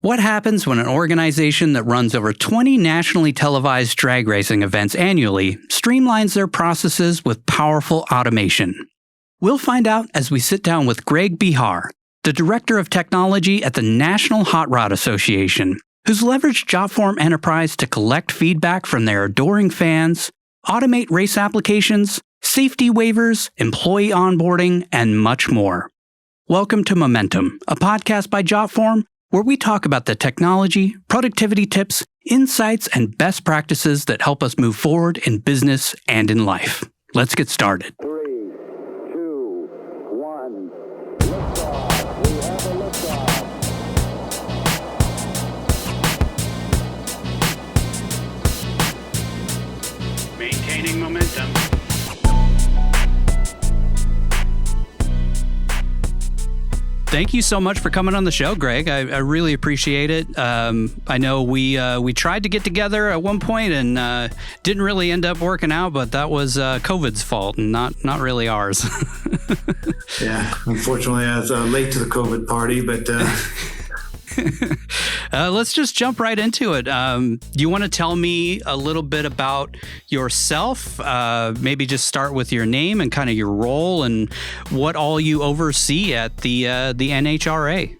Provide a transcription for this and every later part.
What happens when an organization that runs over 20 nationally televised drag racing events annually streamlines their processes with powerful automation? We'll find out as we sit down with Greg Behar, the Director of Technology at the National Hot Rod Association, who's leveraged Jotform Enterprise to collect feedback from their adoring fans, automate race applications, safety waivers, employee onboarding, and much more. Welcome to Momentum, a podcast by Jotform, where we talk about the technology, productivity tips, insights, and best practices that help us move forward in business and in life. Let's get started. 3, 2, 1, liftoff. We have a liftoff. Maintaining momentum. Thank you so much for coming on the show, Greg. I really appreciate it. I know we tried to get together at one point and didn't really end up working out, but that was COVID's fault and not really ours. Yeah, unfortunately, I was late to the COVID party, but... Let's just jump right into it. Do you want to tell me a little bit about yourself? Maybe just start with your name and kind of your role and what all you oversee at the NHRA.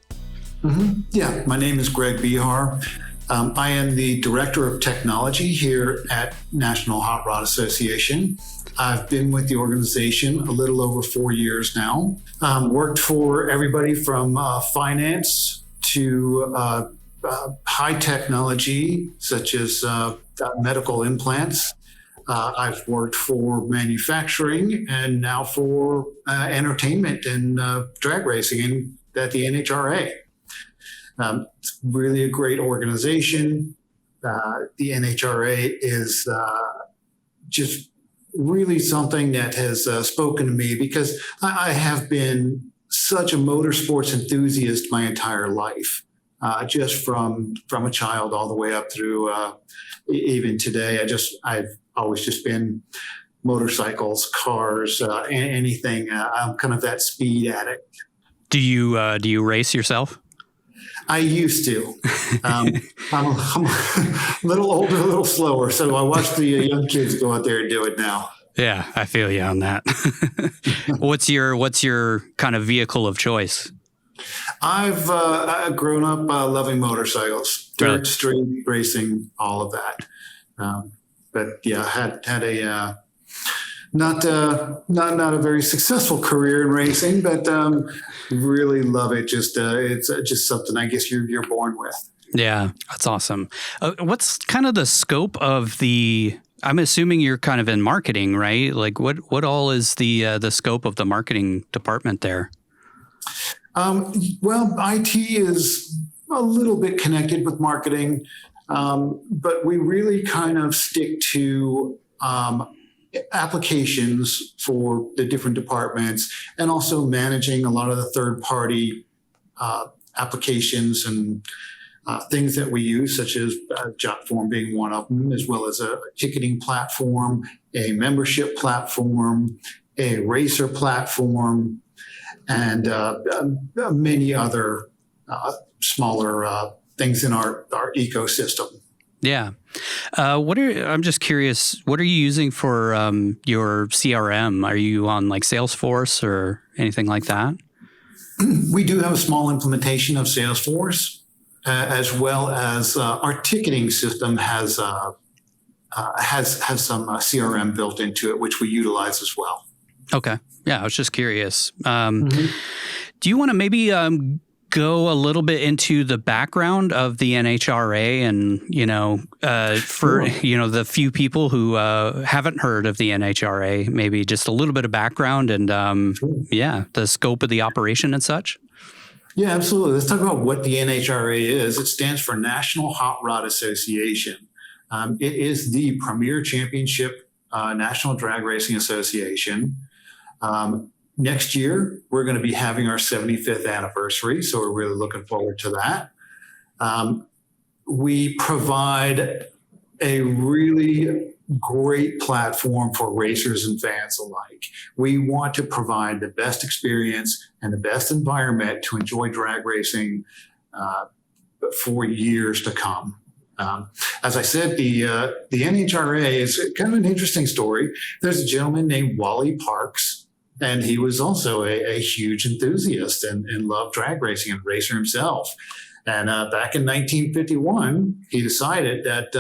Mm-hmm. Yeah, my name is Greg Behar. I am the Director of Technology here at National Hot Rod Association. I've been with the organization a little over 4 years now. Worked for everybody from finance to high technology, such as medical implants. I've worked for manufacturing and now for entertainment and drag racing at the NHRA. It's really a great organization. The NHRA is just really something that has spoken to me because I have been such a motorsports enthusiast my entire life, just from a child all the way up through even today. I've always just been motorcycles, cars, anything. I'm kind of that speed addict. Do you race yourself? I used to. I'm a little older, a little slower, so I watch the young kids go out there and do it now. Yeah, I feel you on that. What's your kind of vehicle of choice? I've grown up loving motorcycles, dirt, street racing, all of that. But yeah, had a not a very successful career in racing, but really love it. It's just something I guess you're born with. Yeah, that's awesome. What's kind of the scope of the? I'm assuming you're kind of in marketing, right? Like what all is the scope of the marketing department there? Well, IT is a little bit connected with marketing, but we really kind of stick to applications for the different departments and also managing a lot of the third-party applications and things that we use, such as Jotform being one of them, as well as a ticketing platform, a membership platform, a racer platform, and many other smaller things in our ecosystem. Yeah. I'm just curious, what are you using for your CRM? Are you on like Salesforce or anything like that? We do have a small implementation of Salesforce. As well as our ticketing system has some CRM built into it, which we utilize as well. Okay. Yeah, I was just curious. Do you want to maybe go a little bit into the background of the NHRA and, for, the few people who haven't heard of the NHRA, maybe just a little bit of background and, the scope of the operation and such? Yeah, absolutely. Let's talk about what the NHRA is. It stands for National Hot Rod Association. It is the premier championship national drag racing association. Next year, we're going to be having our 75th anniversary, so we're really looking forward to that. We provide a really great platform for racers and fans alike. We want to provide the best experience and the best environment to enjoy drag racing for years to come. As I said, the NHRA is kind of an interesting story. There's a gentleman named Wally Parks, and he was also a huge enthusiast and loved drag racing and racer himself. And back in 1951, he decided that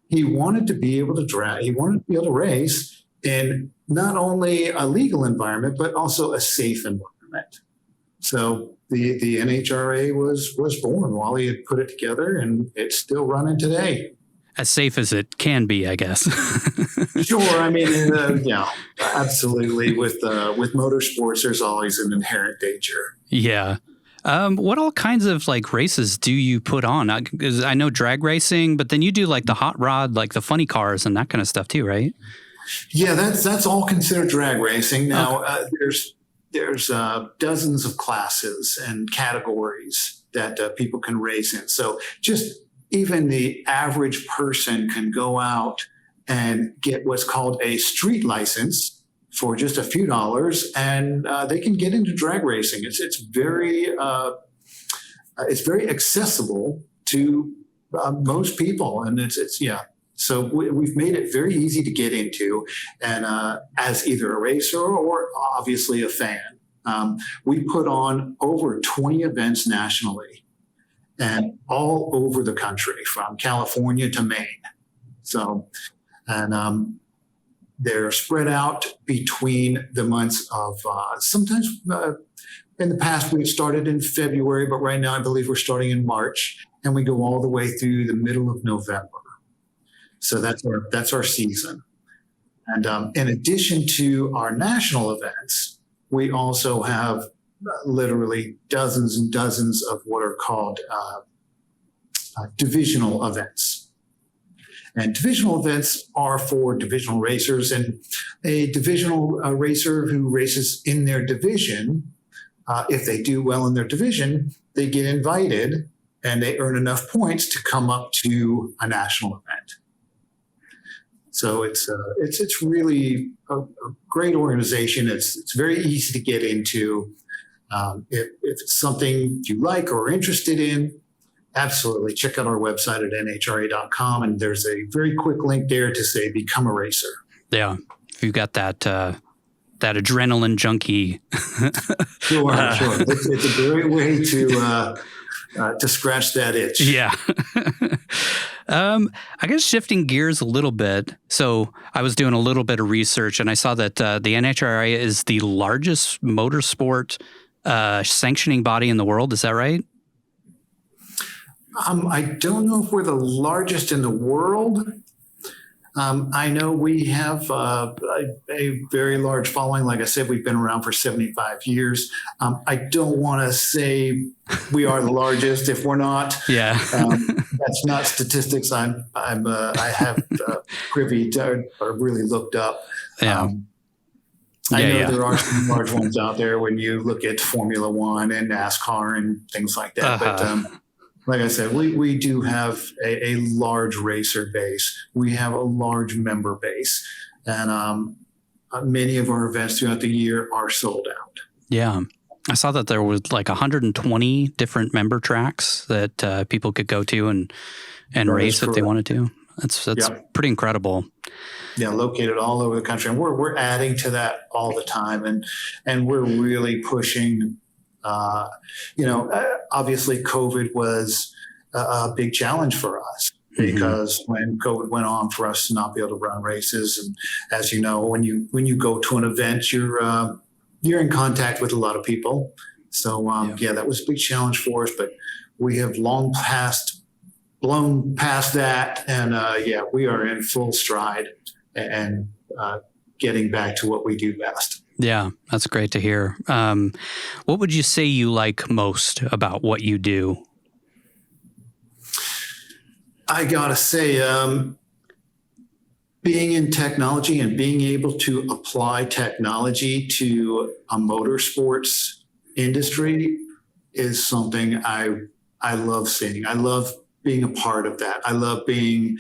he wanted to be able to race in not only a legal environment, but also a safe environment. So the NHRA was born. Wally had put it together, and it's still running today. As safe as it can be, I guess. Sure. I mean, yeah, absolutely. With motorsports, there's always an inherent danger. Yeah. What all kinds of like races do you put on? Because I know drag racing, but then you do like the hot rod, like the funny cars and that kind of stuff too, right? Yeah, that's all considered drag racing. Now, there's dozens of classes and categories that people can race in. So just even the average person can go out and get what's called a street license for just a few dollars, and they can get into drag racing. It's very accessible to most people, and it's yeah. So we've made it very easy to get into, and as either a racer or obviously a fan. We put on over 20 events nationally and all over the country, from California to Maine. So, and they're spread out between the months of sometimes in the past we've started in February, but right now I believe we're starting in March, and we go all the way through the middle of November. So that's our season. And in addition to our national events, we also have literally dozens and dozens of what are called divisional events. And divisional events are for divisional racers, and a divisional racer who races in their division, if they do well in their division, they get invited and they earn enough points to come up to a national event. So it's really a great organization. It's very easy to get into. If it's something you like or are interested in, absolutely check out our website at NHRA.com, and there's a very quick link there to say become a racer. Yeah, if you've got that adrenaline junkie. Sure. It's a great way to scratch that itch. Yeah. I guess shifting gears a little bit. So I was doing a little bit of research, and I saw that the NHRA is the largest motorsport sanctioning body in the world. Is that right? I don't know if we're the largest in the world. I know we have a very large following. Like I said, we've been around for 75 years. I don't want to say we are the largest if we're not. Yeah, that's not statistics I have privy to or really looked up. Yeah. I know there are some large ones out there when you look at Formula One and NASCAR and things like that. But like I said, we do have a large racer base. We have a large member base, and many of our events throughout the year are sold out. Yeah. I saw that there was like 120 different member tracks that people could go to and race if they wanted to. That's pretty incredible. Yeah, located all over the country, and we're adding to that all the time, and we're really pushing. Obviously COVID was a big challenge for us because when COVID went on for us to not be able to run races. And as you know, when you go to an event, you're in contact with a lot of people. So that was a big challenge for us, but we have long blown past that. And we are in full stride and getting back to what we do best. Yeah, that's great to hear. What would you say you like most about what you do? I gotta say, being in technology and being able to apply technology to a motorsports industry is something I love seeing. I love being a part of that. I love being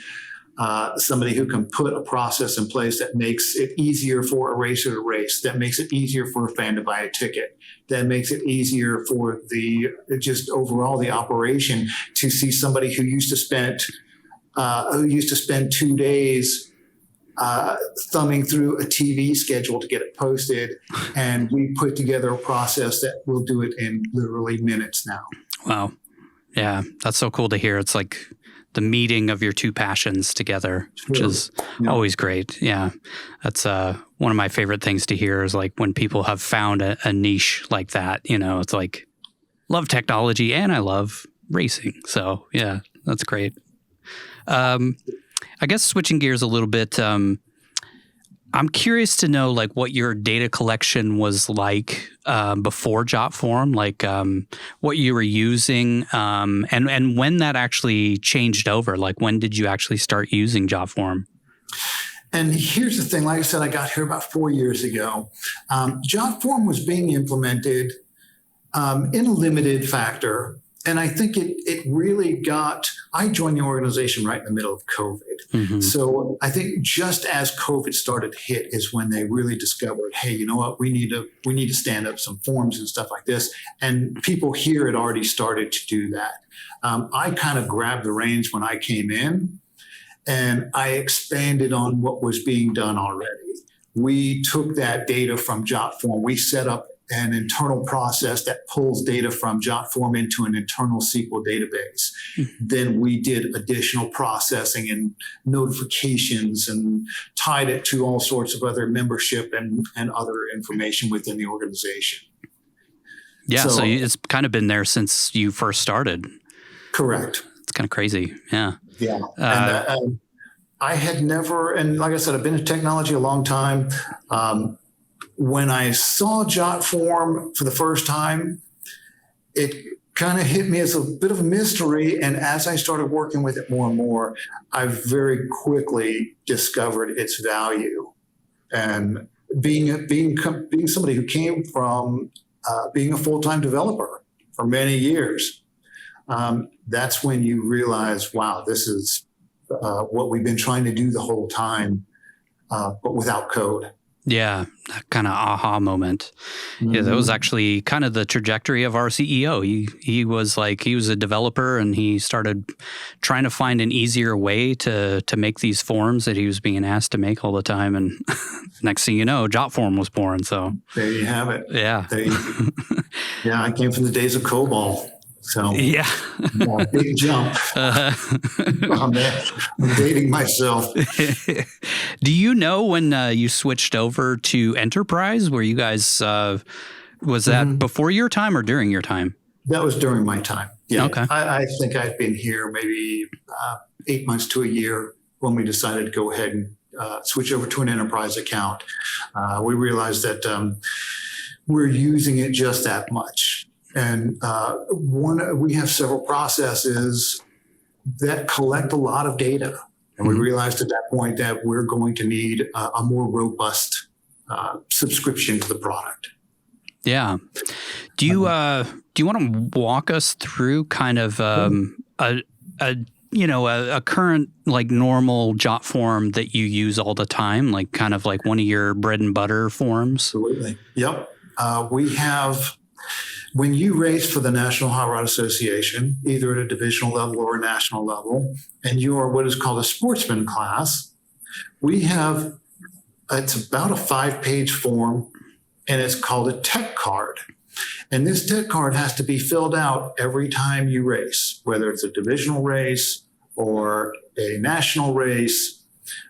somebody who can put a process in place that makes it easier for a racer to race, that makes it easier for a fan to buy a ticket, that makes it easier for just overall the operation to see somebody who used to spend 2 days thumbing through a TV schedule to get it posted, and we put together a process that will do it in literally minutes now. Wow. Yeah, that's so cool to hear. It's like the meeting of your two passions together, which is always great. Yeah, that's one of my favorite things to hear is like when people have found a niche like that. It's like, love technology and I love racing. So yeah, that's great. I guess switching gears a little bit, I'm curious to know like what your data collection was like before Jotform, like what you were using, and when that actually changed over. Like when did you actually start using Jotform? And here's the thing, like I said, I got here about 4 years ago. Jotform was being implemented in a limited factor. And I think it really I joined the organization right in the middle of COVID. Mm-hmm. So I think just as COVID started to hit is when they really discovered, hey, you know what, we need to stand up some forms and stuff like this. And people here had already started to do that. I kind of grabbed the reins when I came in, and I expanded on what was being done already. We took that data from Jotform. We set up an internal process that pulls data from Jotform into an internal SQL database. Mm-hmm. Then we did additional processing and notifications and tied it to all sorts of other membership and other information within the organization. Yeah, so it's kind of been there since you first started. Correct. It's kind of crazy. Yeah. Yeah. And I had never, and like I said, I've been in technology a long time. When I saw Jotform for the first time, it kind of hit me as a bit of a mystery. And as I started working with it more and more, I very quickly discovered its value. And being somebody who came from being a full-time developer for many years, that's when you realize, wow, this is what we've been trying to do the whole time, but without code. Yeah, that kind of aha moment. Mm-hmm. Yeah, that was actually kind of the trajectory of our CEO. He was a developer, and he started trying to find an easier way to make these forms that he was being asked to make all the time. And next thing you know, Jotform was born. So there you have it. Yeah. Yeah, I came from the days of COBOL. So yeah, big jump. I'm dating myself. Do you know when you switched over to Enterprise? Were you guys was that before your time or during your time? That was during my time. Yeah. Okay. I think I'd been here maybe 8 months to a year when we decided to go ahead and switch over to an Enterprise account. We realized that we're using it just that much. And we have several processes that collect a lot of data. And we realized at that point that we're going to need a more robust subscription to the product. Yeah. Do you want to walk us through kind of a current like normal Jotform that you use all the time, like kind of like one of your bread and butter forms? Absolutely. Yep. We have. When you race for the National Hot Rod Association, either at a divisional level or a national level, and you are what is called a sportsman class, it's about a 5-page form, and it's called a tech card. And this tech card has to be filled out every time you race, whether it's a divisional race or a national race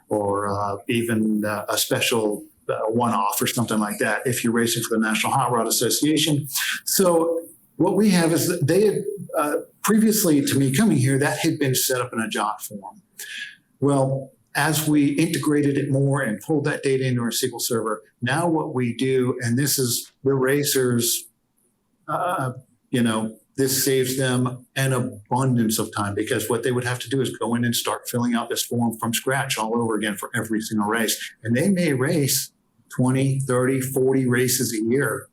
or even a special one-off or something like that if you're racing for the National Hot Rod Association. So what we have is that they had previously to me coming here, that had been set up in a Jotform. Well, as we integrated it more and pulled that data into our SQL server, now what we do, and this is the racers, this saves them an abundance of time, because what they would have to do is go in and start filling out this form from scratch all over again for every single race. And they may race 20, 30, 40 races a year.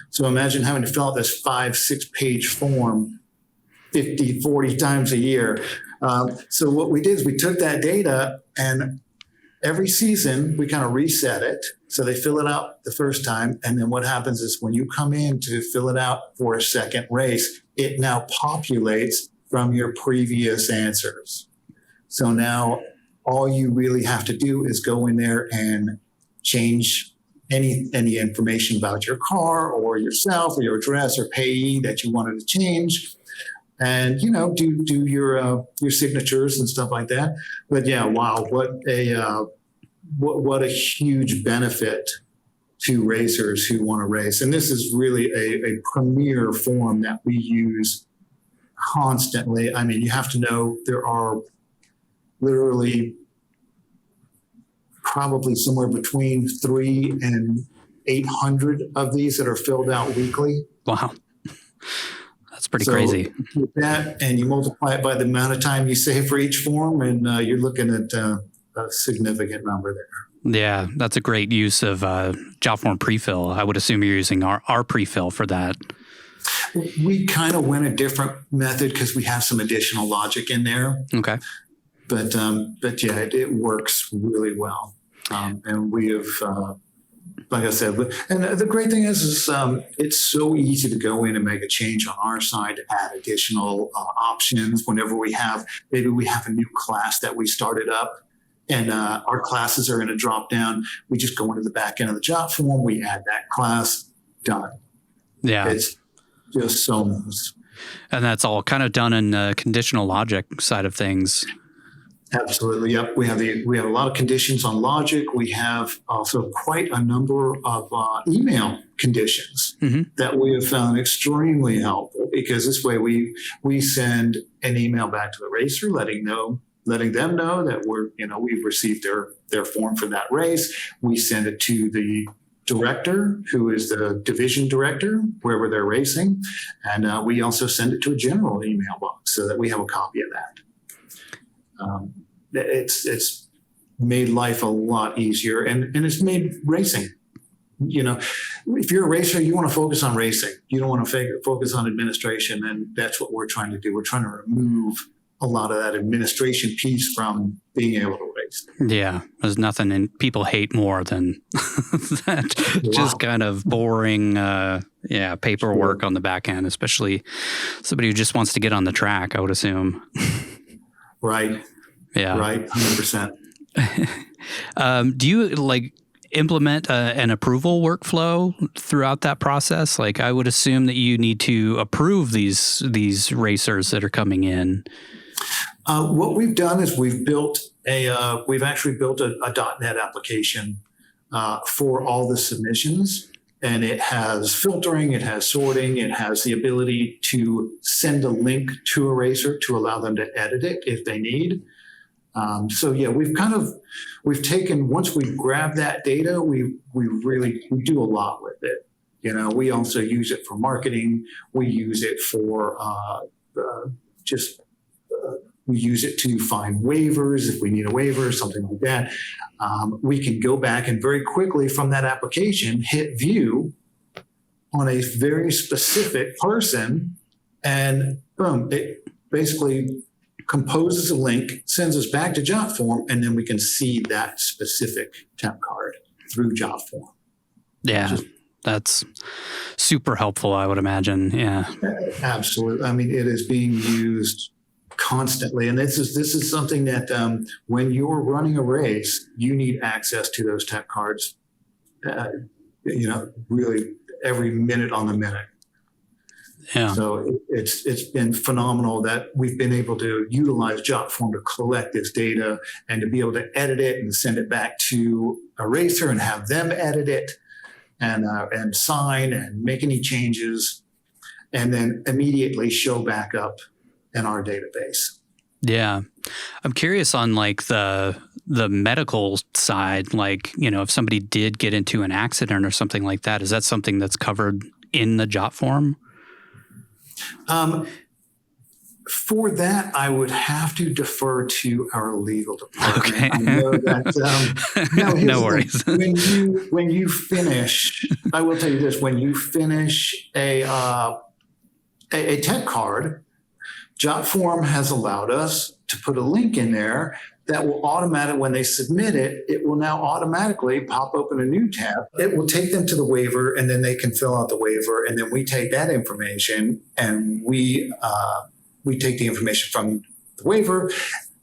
So imagine having to fill out this 5-6 page form 50, 40 times a year. So what we did is we took that data, and every season we kind of reset it. So they fill it out the first time. And then what happens is when you come in to fill it out for a second race, it now populates from your previous answers. So now all you really have to do is go in there and change any information about your car or yourself or your address or payee that you wanted to change, and do your signatures and stuff like that. But yeah, wow, what a huge benefit to racers who want to race. And this is really a premier form that we use constantly. I mean, you have to know there are literally probably somewhere between 300 and 800 of these that are filled out weekly. Wow. That's pretty crazy. With that, and you multiply it by the amount of time you save for each form, and you're looking at a significant number there. Yeah, that's a great use of Jotform prefill. I would assume you're using our prefill for that. We kind of went a different method because we have some additional logic in there. Okay. But yeah, it works really well. And we have, like I said, and the great thing is it's so easy to go in and make a change on our side, add additional options whenever maybe we have a new class that we started up, and our classes are in a drop down. We just go into the back end of the Jotform, we add that class, done. Yeah. It's just so nice. And that's all kind of done in the conditional logic side of things. Absolutely. Yep. We have a lot of conditions on logic. We have also quite a number of email conditions that we have found extremely helpful, because this way we send an email back to the racer letting them know that we've received their form for that race. We send it to the director, who is the division director, wherever they're racing. And we also send it to a general email box so that we have a copy of that. It's made life a lot easier, and it's made racing. If you're a racer, you want to focus on racing. You don't want to focus on administration, and that's what we're trying to do. We're trying to remove a lot of that administration piece from being able to race. Yeah, there's nothing people hate more than that. Wow. Just kind of boring, paperwork on the back end, especially somebody who just wants to get on the track, I would assume. Right. Yeah. Right. 100%. Do you implement an approval workflow throughout that process? I would assume that you need to approve these racers that are coming in. What we've done is we've actually built a .NET application for all the submissions, and it has filtering, it has sorting, it has the ability to send a link to a racer to allow them to edit it if they need. So yeah, we've taken, once we grab that data, we do a lot with it. We also use it for marketing. We use it for we use it to find waivers if we need a waiver, something like that. We can go back and very quickly from that application hit view on a very specific person, and boom, it basically composes a link, sends us back to Jotform, and then we can see that specific temp card through Jotform. Yeah, that's super helpful, I would imagine. Yeah, absolutely. I mean, it is being used constantly, and this is something that when you're running a race, you need access to those temp cards. Really every minute on the minute. Yeah. So it's been phenomenal that we've been able to utilize Jotform to collect this data and to be able to edit it and send it back to a racer and have them edit it and sign and make any changes, and then immediately show back up in our database. Yeah. I'm curious on the medical side, if somebody did get into an accident or something like that, is that something that's covered in the Jotform? For that, I would have to defer to our legal department. Okay. I know that. No worries. When you finish, I will tell you this: when you finish a temp card, Jotform has allowed us to put a link in there that will automatically, when they submit it, it will now automatically pop open a new tab. It will take them to the waiver, and then they can fill out the waiver, and then we take that information and we take the information from the waiver,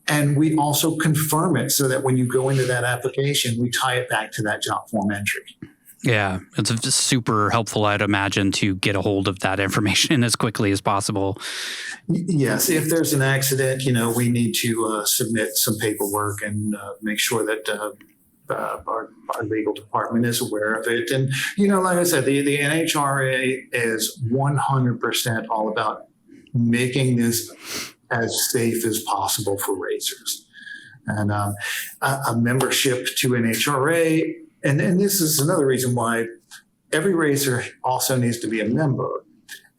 and we also confirm it so that when you go into that application, we tie it back to that Jotform entry. Yeah, it's just super helpful, I'd imagine, to get a hold of that information as quickly as possible. Yes, if there's an accident, we need to submit some paperwork and make sure that our legal department is aware of it. And, like I said, the NHRA is 100% all about making this as safe as possible for racers. And a membership to NHRA, and this is another reason why every racer also needs to be a member.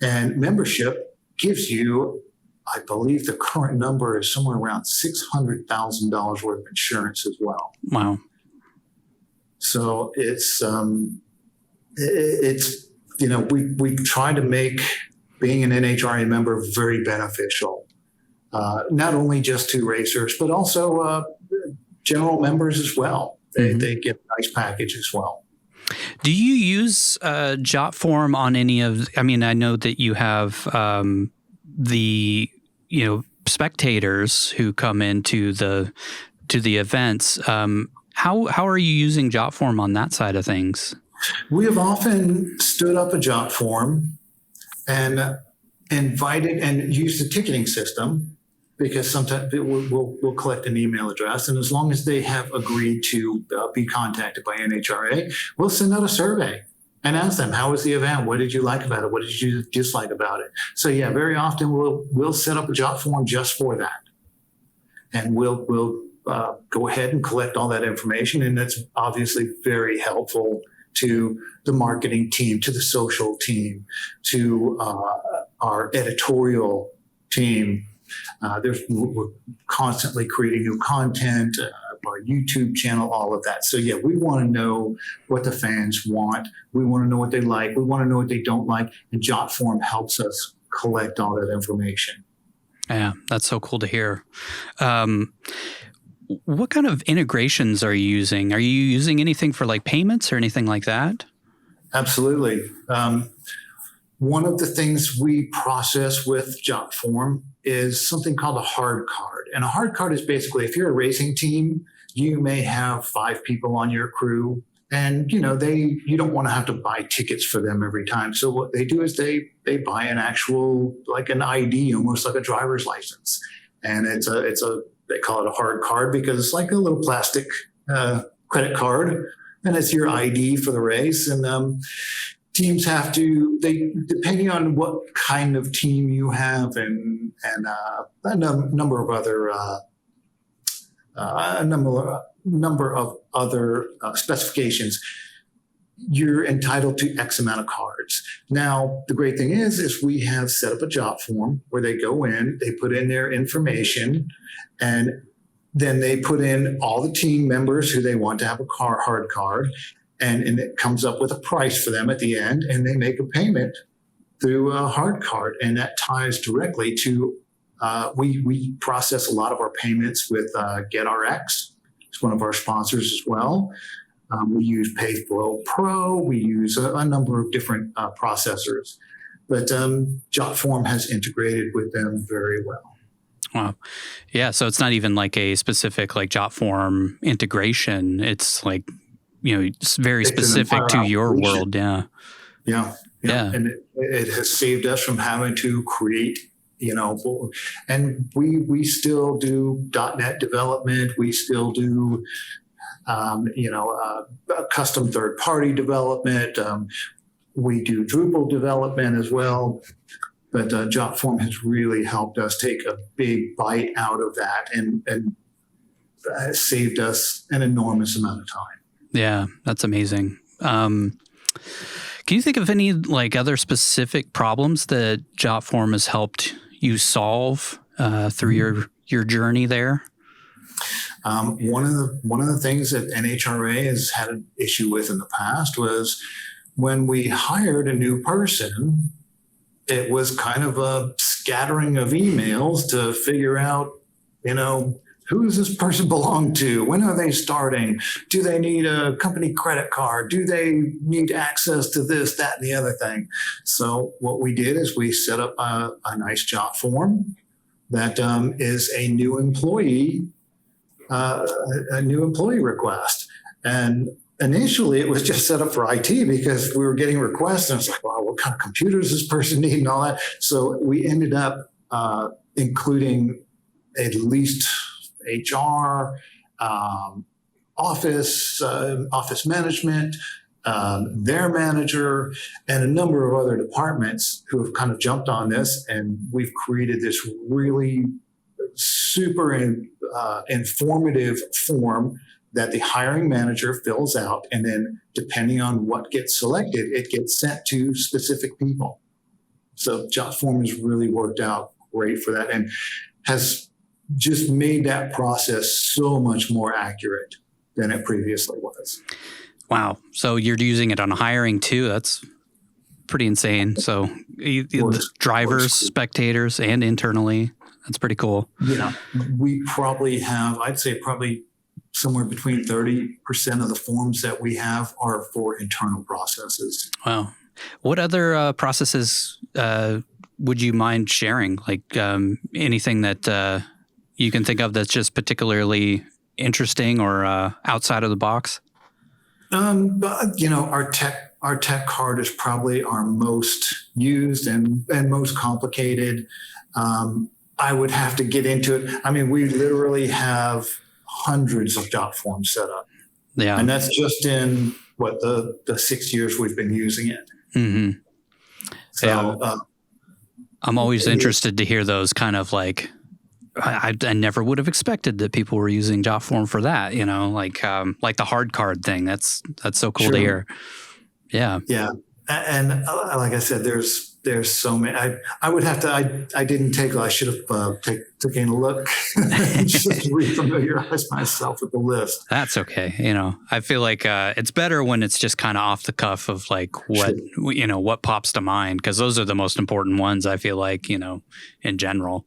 And membership gives you, I believe the current number is somewhere around $600,000 worth of insurance as well. Wow. So it's we try to make being an NHRA member very beneficial, not only just to racers, but also general members as well. They get a nice package as well. Do you use Jotform on any of? I mean, I know that you have the spectators who come into the events. How are you using Jotform on that side of things? We have often stood up a Jotform and invited and used the ticketing system, because sometimes we'll collect an email address, and as long as they have agreed to be contacted by NHRA, we'll send out a survey and ask them, how was the event? What did you like about it? What did you dislike about it? So yeah, very often we'll set up a Jotform just for that, and we'll go ahead and collect all that information, and that's obviously very helpful to the marketing team, to the social team, to our editorial team. We're constantly creating new content, our YouTube channel, all of that. So yeah, we want to know what the fans want. We want to know what they like. We want to know what they don't like. And Jotform helps us collect all that information. Yeah, that's so cool to hear. What kind of integrations are you using? Are you using anything for like payments or anything like that? Absolutely. One of the things we process with Jotform is something called a hard card. And a hard card is basically, if you're a racing team, you may have 5 people on your crew, and you don't want to have to buy tickets for them every time. So what they do is they buy an actual, like an ID, almost like a driver's license. And they call it a hard card because it's like a little plastic credit card, and it's your ID for the race. And teams have to, depending on what kind of team you have, and a number of other specifications, you're entitled to X amount of cards. Now, the great thing is we have set up a Jotform where they go in, they put in their information, and then they put in all the team members who they want to have a hard card. And it comes up with a price for them at the end, and they make a payment through a hard card. And that ties directly to, we process a lot of our payments with GetRx. It's one of our sponsors as well. We use PayFlow Pro. We use a number of different processors. But Jotform has integrated with them very well. Wow. Yeah, so it's not even like a specific like Jotform integration. It's like, it's very specific to your world. Yeah. And it has saved us from having to create, and we still do .NET development. We still do, custom third-party development. We do Drupal development as well. But Jotform has really helped us take a big bite out of that and saved us an enormous amount of time. Yeah, that's amazing. Can you think of any like other specific problems that Jotform has helped you solve through your journey there? One of the things that NHRA has had an issue with in the past was when we hired a new person, it was kind of a scattering of emails to figure out, who does this person belong to? When are they starting? Do they need a company credit card? Do they need access to this, that, and the other thing? So what we did is we set up a nice Jotform that is a new employee request. And initially it was just set up for IT because we were getting requests and it's like, wow, what kind of computers does this person need and all that? So we ended up including at least HR, office management, their manager, and a number of other departments who have kind of jumped on this. And we've created this really super informative form that the hiring manager fills out. And then depending on what gets selected, it gets sent to specific people. So Jotform has really worked out great for that and has just made that process so much more accurate than it previously was. Wow. So you're using it on hiring too. That's pretty insane. So the drivers, spectators, and internally, that's pretty cool. Yeah. We probably have, I'd say probably somewhere between 30% of the forms that we have are for internal processes. Wow. What other processes would you mind sharing? Like anything that you can think of that's just particularly interesting or outside of the box? Our tech card is probably our most used and most complicated. I would have to get into it. I mean, we literally have hundreds of Jotforms set up. Yeah. And that's just in the 6 years we've been using it. Mm-hmm. So yeah. I'm always interested to hear those kind of like, I never would have expected that people were using Jotform for that, like the hard card thing. That's so cool to hear. Yeah. Yeah. And like I said, there's so many. I would have to. I didn't take. I should have taken a look just to refamiliarize myself with the list. That's okay. I feel like it's better when it's just kind of off the cuff of like what pops to mind, because those are the most important ones. I feel like in general.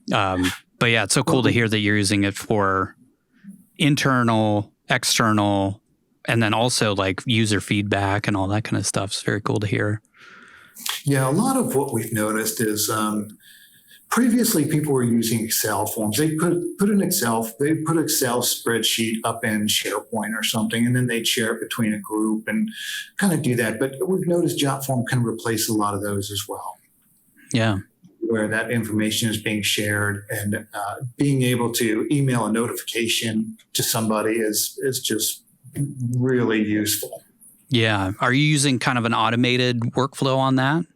But yeah, it's so cool to hear that you're using it for internal, external, and then also like user feedback and all that kind of stuff. It's very cool to hear. Yeah, a lot of what we've noticed is previously people were using Excel forms. They put Excel spreadsheet up in SharePoint or something, and then they'd share it between a group and kind of do that. But we've noticed Jotform can replace a lot of those as well. Yeah. Where that information is being shared, and being able to email a notification to somebody is just really useful. Yeah. Are you using kind of an automated workflow on that?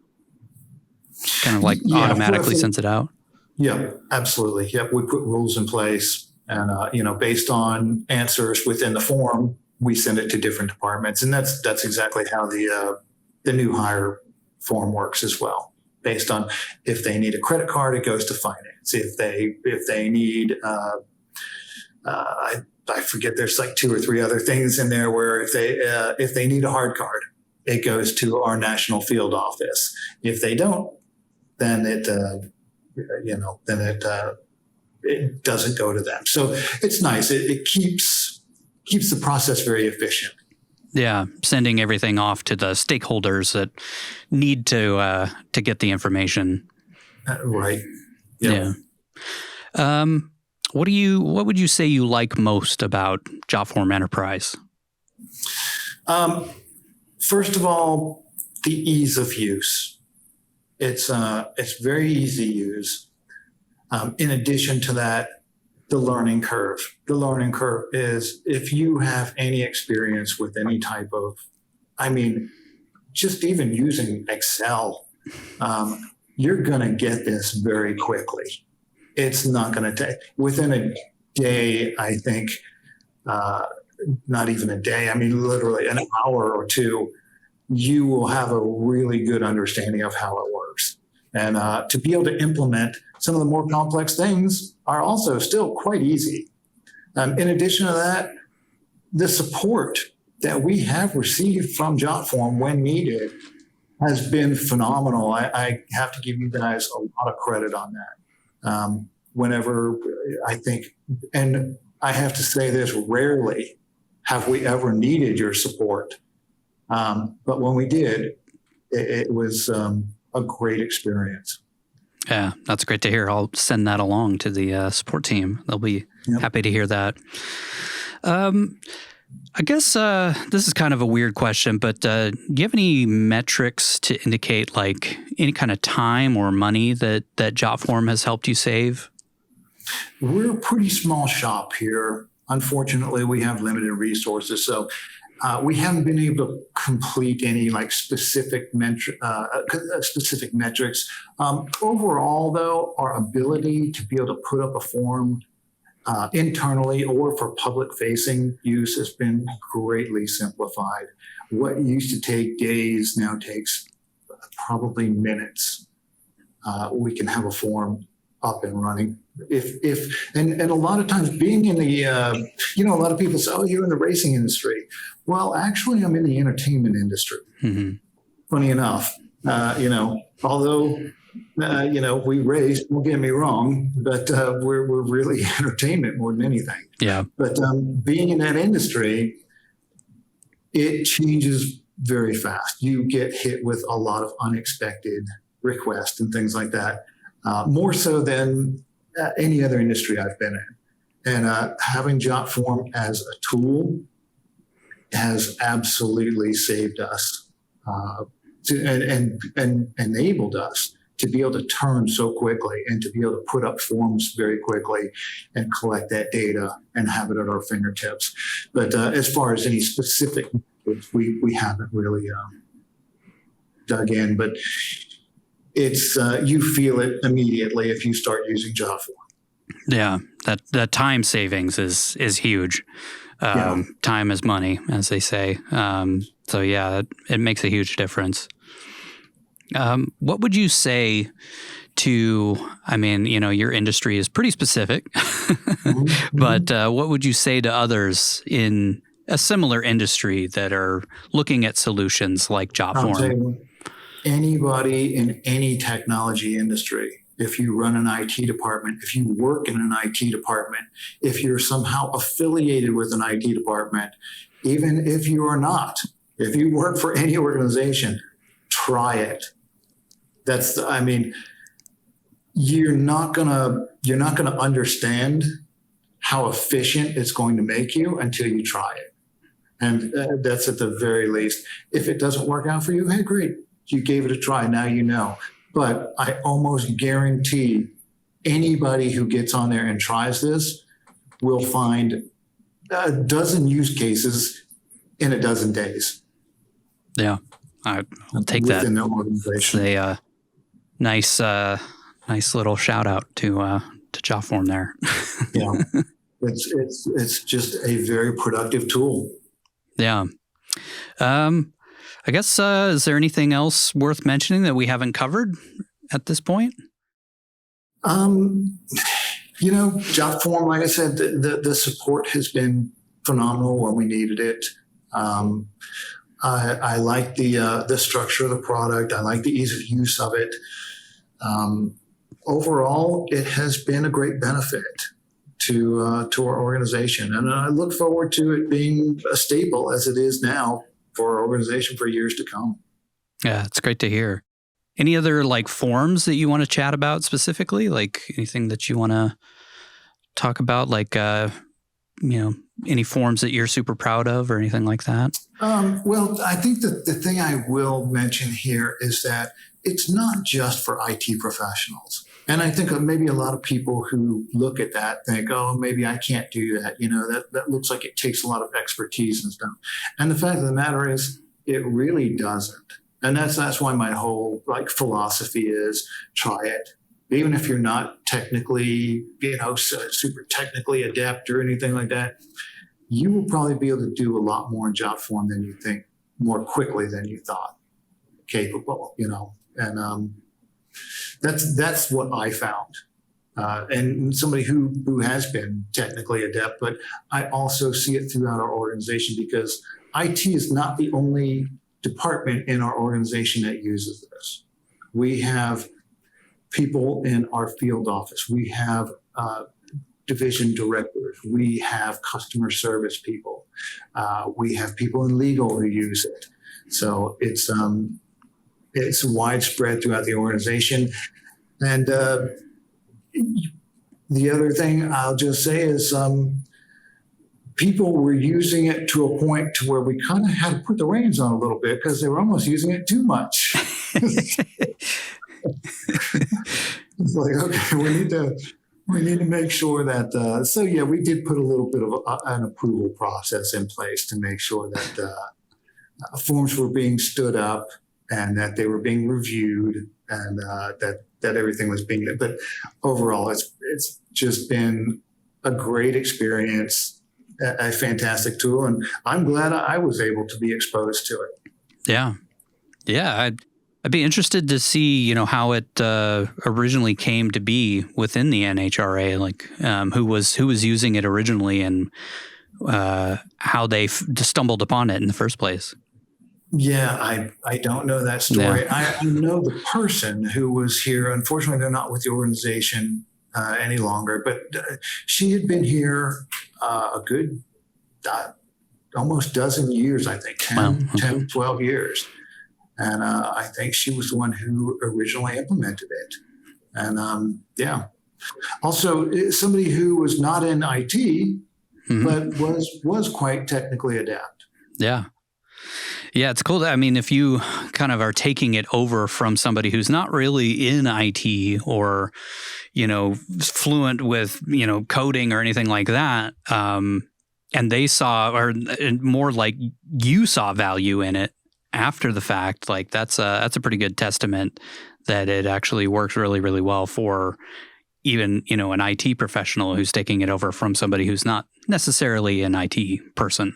Kind of like automatically sends it out? Yeah, absolutely. Yep. We put rules in place and, based on answers within the form, we send it to different departments. And that's exactly how the new hire form works as well. Based on if they need a credit card, it goes to finance. If they need, I forget, there's like 2 or 3 other things in there where if they need a hard card, it goes to our national field office. If they don't, then it doesn't go to them. So it's nice. It keeps the process very efficient. Yeah, sending everything off to the stakeholders that need to get the information. Right. Yep. Yeah. What would you say you like most about Jotform Enterprise? First of all, the ease of use. It's very easy to use. In addition to that, the learning curve. The learning curve is, if you have any experience with any type of, just even using Excel, you're going to get this very quickly. It's not going to take, within a day, I think, not even a day, literally an hour or 2, you will have a really good understanding of how it works. And to be able to implement some of the more complex things are also still quite easy. In addition to that, the support that we have received from Jotform when needed has been phenomenal. I have to give you guys a lot of credit on that. Whenever I think, and I have to say this, rarely have we ever needed your support. But when we did, it was a great experience. Yeah, that's great to hear. I'll send that along to the support team. They'll be happy to hear that. I guess this is kind of a weird question, but do you have any metrics to indicate like any kind of time or money that Jotform has helped you save? We're a pretty small shop here. Unfortunately, we have limited resources, so we haven't been able to complete any like specific metrics. Overall, though, our ability to be able to put up a form internally or for public-facing use has been greatly simplified. What used to take days now takes probably minutes. We can have a form up and running. And a lot of times being in the, a lot of people say, oh, you're in the racing industry. Well, actually, I'm in the entertainment industry. Mm-hmm. Funny enough, although, we race, don't get me wrong, but we're really entertainment more than anything. Yeah. But being in that industry, it changes very fast. You get hit with a lot of unexpected requests and things like that, more so than any other industry I've been in. And having Jotform as a tool has absolutely saved us and enabled us to be able to turn so quickly and to be able to put up forms very quickly and collect that data and have it at our fingertips. But as far as any specific, we haven't really dug in, but it's you feel it immediately if you start using Jotform. Yeah, that time savings is huge. Time is money, as they say. So yeah, it makes a huge difference. What would you say to, your industry is pretty specific, mm-hmm. but what would you say to others in a similar industry that are looking at solutions like Jotform? Anybody in any technology industry, if you run an IT department, if you work in an IT department, if you're somehow affiliated with an IT department, even if you are not, if you work for any organization, try it. You're not gonna understand how efficient it's going to make you until you try it. And that's at the very least. If it doesn't work out for you, hey, great. You gave it a try, now you know. But I almost guarantee anybody who gets on there and tries this will find a dozen use cases in a dozen days. Yeah, I'll take that. Within the organization. It's a nice little shout out to Jotform there. Yeah, it's just a very productive tool. Yeah. I guess, is there anything else worth mentioning that we haven't covered at this point? Jotform, like I said, the support has been phenomenal when we needed it. I like the structure of the product. I like the ease of use of it. Overall, it has been a great benefit to our organization. And I look forward to it being a staple as it is now for our organization for years to come. Yeah, it's great to hear. Any other forms that you want to chat about specifically? Like anything that you want to talk about? Like, any forms that you're super proud of or anything like that? Well, I think that the thing I will mention here is that it's not just for IT professionals. And I think maybe a lot of people who look at that think, oh, maybe I can't do that. That looks like it takes a lot of expertise and stuff. And the fact of the matter is, it really doesn't. And that's why my whole philosophy is try it. Even if you're not technically, super technically adept or anything like that, you will probably be able to do a lot more in Jotform than you think, more quickly than you thought capable, and that's what I found. And somebody who has been technically adept, but I also see it throughout our organization because IT is not the only department in our organization that uses this. We have people in our field office. We have division directors. We have customer service people. We have people in legal who use it. So it's widespread throughout the organization. And the other thing I'll just say is people were using it to a point to where we kind of had to put the reins on a little bit because they were almost using it too much. It's like, okay, we need to make sure that, so yeah, we did put a little bit of an approval process in place to make sure that forms were being stood up and that they were being reviewed and that everything was being, but overall, it's just been a great experience, a fantastic tool, and I'm glad I was able to be exposed to it. Yeah. I'd be interested to see, how it originally came to be within the NHRA, like who was using it originally and how they stumbled upon it in the first place. Yeah, I don't know that story. Yeah. I know the person who was here. Unfortunately, they're not with the organization any longer, but she had been here a good almost dozen years, I think, 10, 12 years. And I think she was the one who originally implemented it. And yeah, also somebody who was not in IT, but was quite technically adept. Yeah. Yeah, it's cool. If you kind of are taking it over from somebody who's not really in IT or, fluent with, coding or anything like that, and they saw, or more like you saw value in it after the fact, like that's a pretty good testament that it actually works really, really well for even, an IT professional who's taking it over from somebody who's not necessarily an IT person.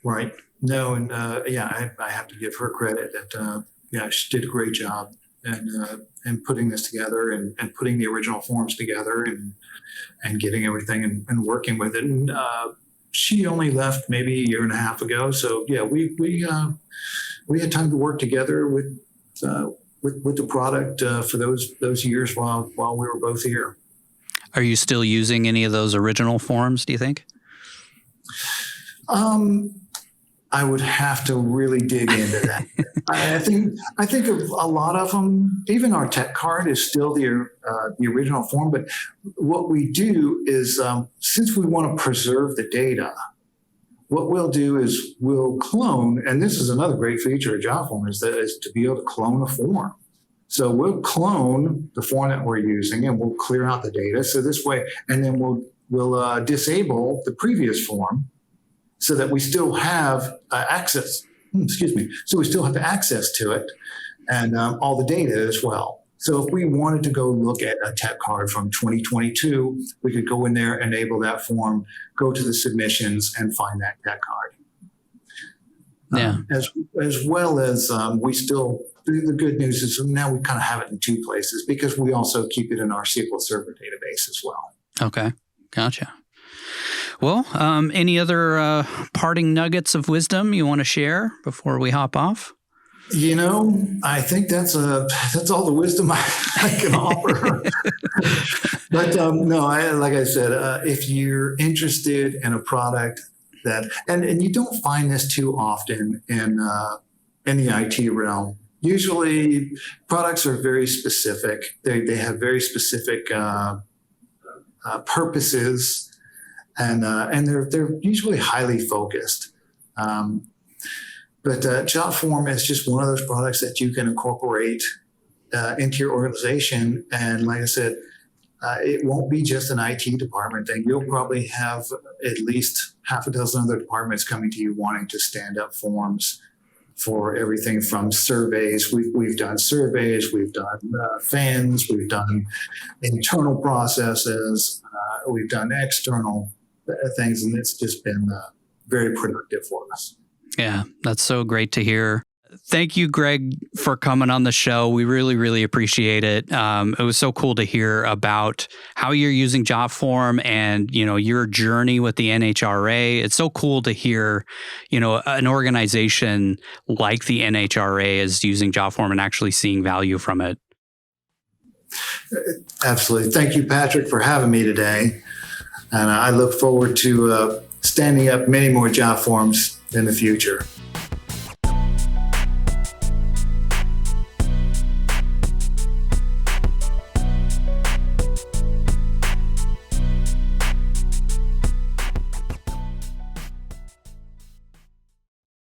Right. No, and I have to give her credit that she did a great job and putting this together and putting the original forms together and getting everything and working with it. And she only left maybe a year and a half ago, so yeah, we had time to work together with the product for those years while we were both here. Are you still using any of those original forms, do you think? I would have to really dig into that. I think of a lot of them. Even our tech card is still the original form. But what we do is, since we want to preserve the data, what we'll do is we'll clone. And this is another great feature of Jotform is to be able to clone a form. So we'll clone the form that we're using, and we'll clear out the data. So this way, and then we'll disable the previous form, so that we still have access. So we still have access to it and all the data as well. So if we wanted to go look at a tech card from 2022, we could go in there, enable that form, go to the submissions, and find that tech card. Yeah. As well as we still, the good news is now we kind of have it in two places because we also keep it in our SQL Server database as well. Okay, gotcha. Well, any other parting nuggets of wisdom you want to share before we hop off? I think that's all the wisdom I can offer. But no, like I said, if you're interested in a product and you don't find this too often in the IT realm. Usually, products are very specific. They have very specific purposes. And they're usually highly focused. But Jotform is just one of those products that you can incorporate into your organization. And like I said, it won't be just an IT department thing. You'll probably have at least half a dozen other departments coming to you wanting to stand up forms for everything from surveys. We've done surveys, we've done fans, we've done internal processes, we've done external things, and it's just been very productive for us. Yeah, that's so great to hear. Thank you, Greg, for coming on the show. We really, really appreciate it. It was so cool to hear about how you're using Jotform and, your journey with the NHRA. It's so cool to hear, an organization like the NHRA is using Jotform and actually seeing value from it. Absolutely. Thank you, Patrick, for having me today. And I look forward to standing up many more Jotforms in the future.